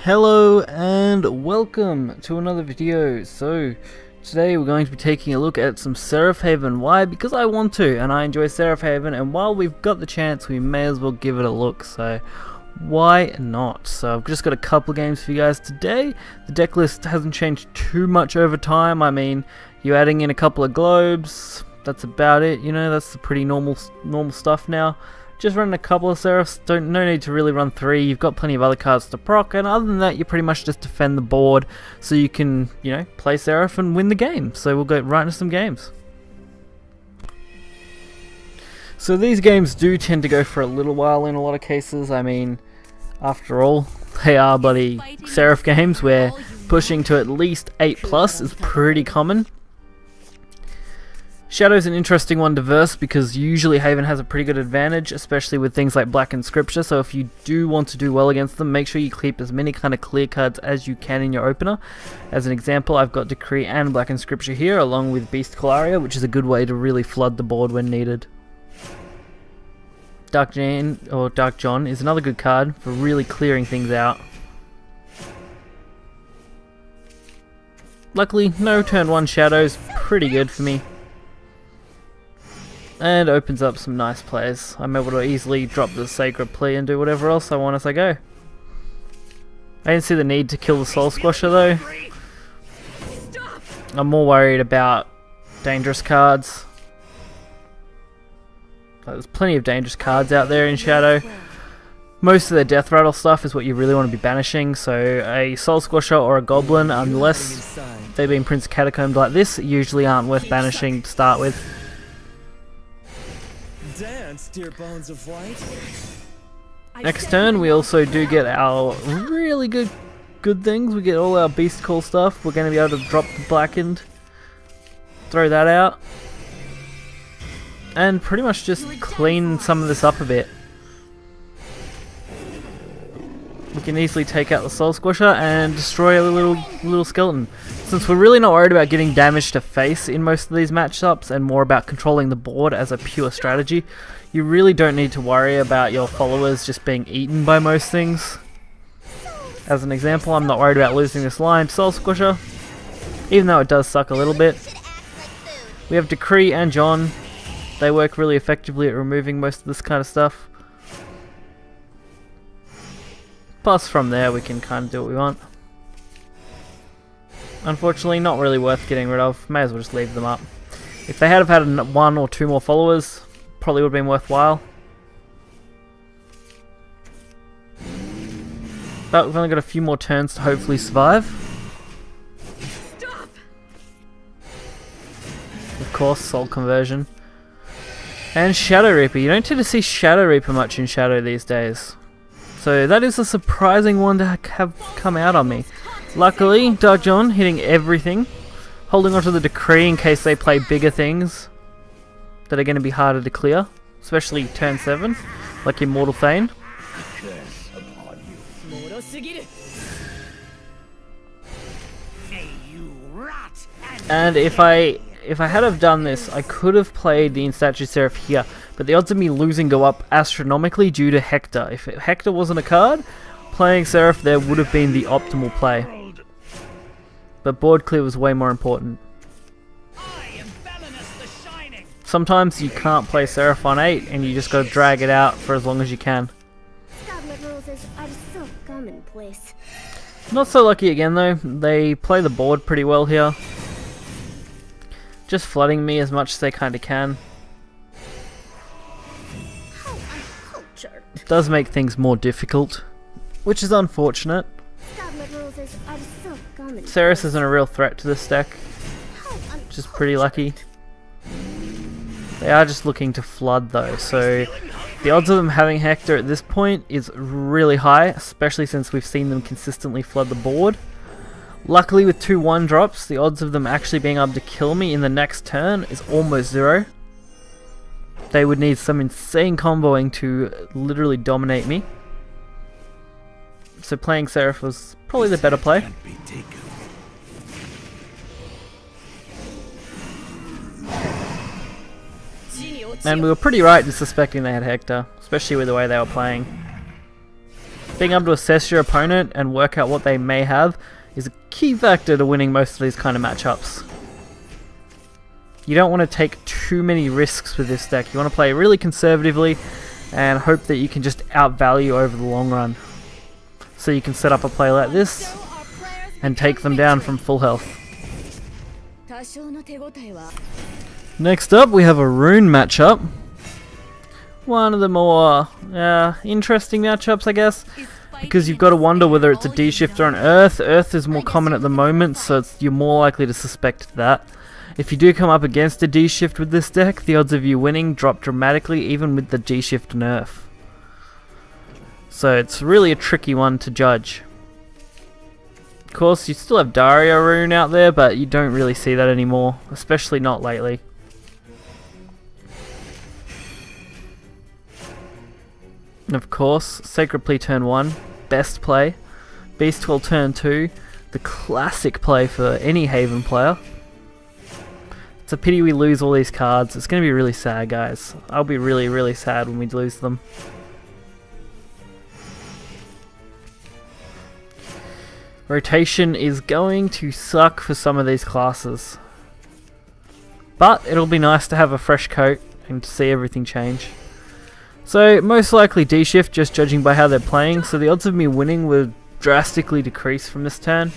Hello and welcome to another video. So today we're going to be taking a look at some Seraph Haven. Why? Because I want to, and I enjoy Seraph Haven, and while we've got the chance we may as well give it a look, so why not? So I've just got a couple of games for you guys today. The deck list hasn't changed too much over time. I mean, you're adding in a couple of globes, that's about it, you know, that's the pretty normal stuff now. Just running a couple of Seraphs, no need to really run 3, you've got plenty of other cards to proc, and other than that you pretty much just defend the board so you can, you know, play Seraph and win the game. So we'll go right into some games. So these games do tend to go for a little while in a lot of cases. I mean, after all, they are bloody Seraph games where pushing to at least 8+ is pretty common. Shadow's an interesting one to verse because usually Haven has a pretty good advantage, especially with things like Black and Scripture, so if you do want to do well against them, make sure you keep as many kind of clear cards as you can in your opener. As an example, I've got Decree and Black and Scripture here, along with Beast Calaria, which is a good way to really flood the board when needed. Dark Jane, or Dark John, is another good card for really clearing things out. Luckily, no turn 1 shadows, pretty good for me. And opens up some nice plays. I'm able to easily drop the Sacred Plea and do whatever else I want as I go. I didn't see the need to kill the Soul Squasher though. I'm more worried about dangerous cards. There's plenty of dangerous cards out there in Shadow. Most of the Death Rattle stuff is what you really want to be banishing, so a Soul Squasher or a Goblin, unless they've been Prince Catacombed like this, usually aren't worth banishing to start with. Dance, dear bones of white. Next turn we also do get our really good things. We get all our Beast Call stuff. We're going to be able to drop the Blackened, throw that out, and pretty much just clean some of this up a bit. We can easily take out the Soul Squasher and destroy a little skeleton. Since we're really not worried about getting damage to face in most of these matchups and more about controlling the board as a pure strategy, you really don't need to worry about your followers just being eaten by most things. As an example, I'm not worried about losing this line to Soul Squasher, even though it does suck a little bit. We have Decree and John. They work really effectively at removing most of this kind of stuff. Plus from there we can kind of do what we want. Unfortunately not really worth getting rid of, may as well just leave them up. If they had had 1 or 2 more followers, probably would have been worthwhile. But we've only got a few more turns to hopefully survive. Stop. Of course, Soul Conversion. And Shadow Reaper. You don't tend to see Shadow Reaper much in Shadow these days. So that is a surprising one to have come out on me. Luckily, Dark John hitting everything, holding onto the Decree in case they play bigger things that are going to be harder to clear, especially turn 7, like Immortal Thane. And if I had have done this, I could have played the In-Statue Seraph here, but the odds of me losing go up astronomically due to Hector. If Hector wasn't a card, playing Seraph there would have been the optimal play. But board clear was way more important. Sometimes you can't play Seraph on 8 and you just gotta drag it out for as long as you can. Not so lucky again though, they play the board pretty well here. Just flooding me as much as they kinda can. It does make things more difficult, which is unfortunate. Ceres isn't a real threat to this deck, which is pretty lucky. They are just looking to flood though, so the odds of them having Hector at this point is really high, especially since we've seen them consistently flood the board. Luckily with 2 1-drops, the odds of them actually being able to kill me in the next turn is almost 0. They would need some insane comboing to literally dominate me. So playing Seraph was probably the better play. And we were pretty right in suspecting they had Hector, especially with the way they were playing. Being able to assess your opponent and work out what they may have is a key factor to winning most of these kind of matchups. You don't want to take too many risks with this deck. You want to play really conservatively and hope that you can just outvalue over the long run. So you can set up a play like this and take them down from full health. Next up we have a Rune matchup. One of the more interesting matchups, I guess, because you've got to wonder whether it's a D-shift or an Earth. Earth is more common at the moment, so you're more likely to suspect that. If you do come up against a D-shift with this deck, the odds of you winning drop dramatically even with the D-shift and Earth. So it's really a tricky one to judge. Of course, you still have Daria Rune out there, but you don't really see that anymore, especially not lately. And of course, Sacred Plea turn 1, best play. Beastfall turn 2, the classic play for any Haven player. It's a pity we lose all these cards. It's going to be really sad, guys. I'll be really, really sad when we lose them. Rotation is going to suck for some of these classes. But it'll be nice to have a fresh coat and to see everything change. So most likely D-shift, just judging by how they're playing, so the odds of me winning will drastically decrease from this turn.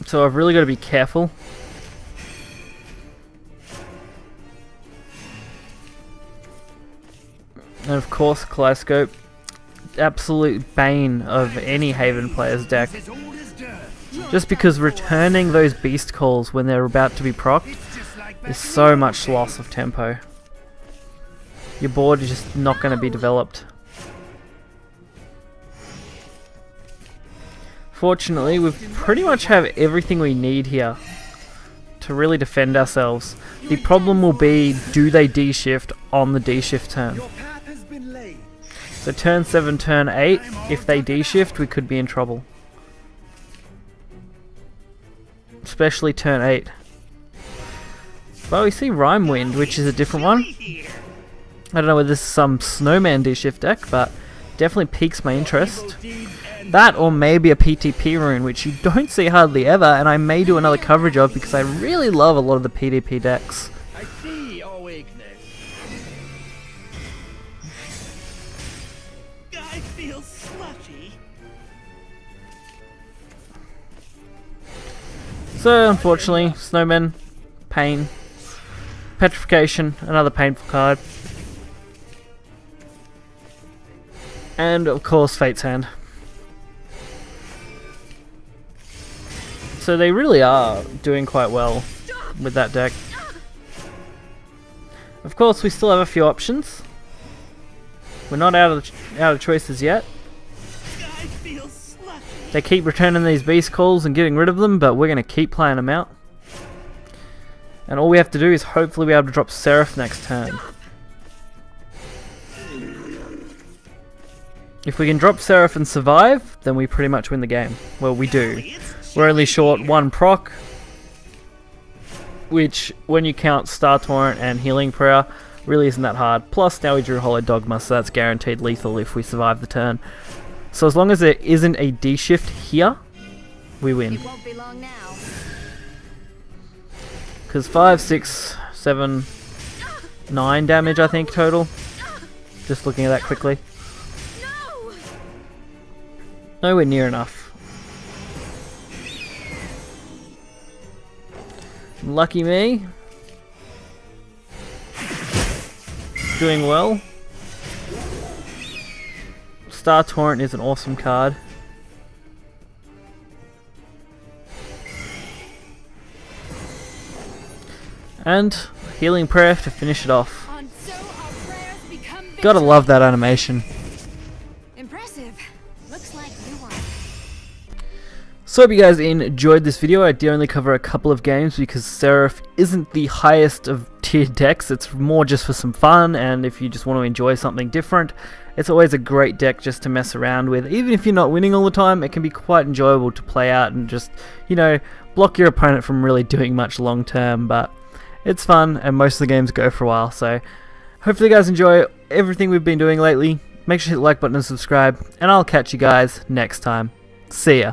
So I've really got to be careful. And of course Kaleidoscope, absolute bane of any Haven player's deck. Just because returning those beast calls when they're about to be procced is so much loss of tempo. Your board is just not going to be developed. Fortunately, we pretty much have everything we need here to really defend ourselves. The problem will be, do they D-shift on the D-shift turn? So turn 7, turn 8, if they D-shift, we could be in trouble. Especially turn 8. But we see Rime Wind, which is a different one. I don't know whether this is some Snowman D-shift deck, but definitely piques my interest. That or maybe a PTP rune, which you don't see hardly ever, and I may do another coverage of because I really love a lot of the PTP decks. I see your weakness. I feel slushy. So unfortunately, Snowman, pain. Petrification, another painful card. And of course Fate's Hand. So they really are doing quite well with that deck. Of course we still have a few options. We're not out of choices yet. They keep returning these beast calls and getting rid of them, but we're going to keep playing them out. And all we have to do is hopefully be able to drop Seraph next turn. If we can drop Seraph and survive, then we pretty much win the game. Well, we do. We're only short 1 proc, which, when you count Star Torrent and Healing Prayer, really isn't that hard. Plus, now we drew Hollow Dogma, so that's guaranteed lethal if we survive the turn. So as long as there isn't a D-shift here, we win. Because 5, 6, 7, 9 damage, I think, total. Just looking at that quickly. Nowhere near enough. Lucky me. Doing well. Star Torrent is an awesome card. And Healing Prayer to finish it off. Gotta love that animation. Impressive. Looks like you won. So if you guys enjoyed this video, I did only cover a couple of games because Seraph isn't the highest of tiered decks. It's more just for some fun, and if you just want to enjoy something different, it's always a great deck just to mess around with. Even if you're not winning all the time, it can be quite enjoyable to play out and just, you know, block your opponent from really doing much long term, but it's fun and most of the games go for a while, so hopefully you guys enjoy everything we've been doing lately. Make sure to hit the like button and subscribe, and I'll catch you guys next time. See ya.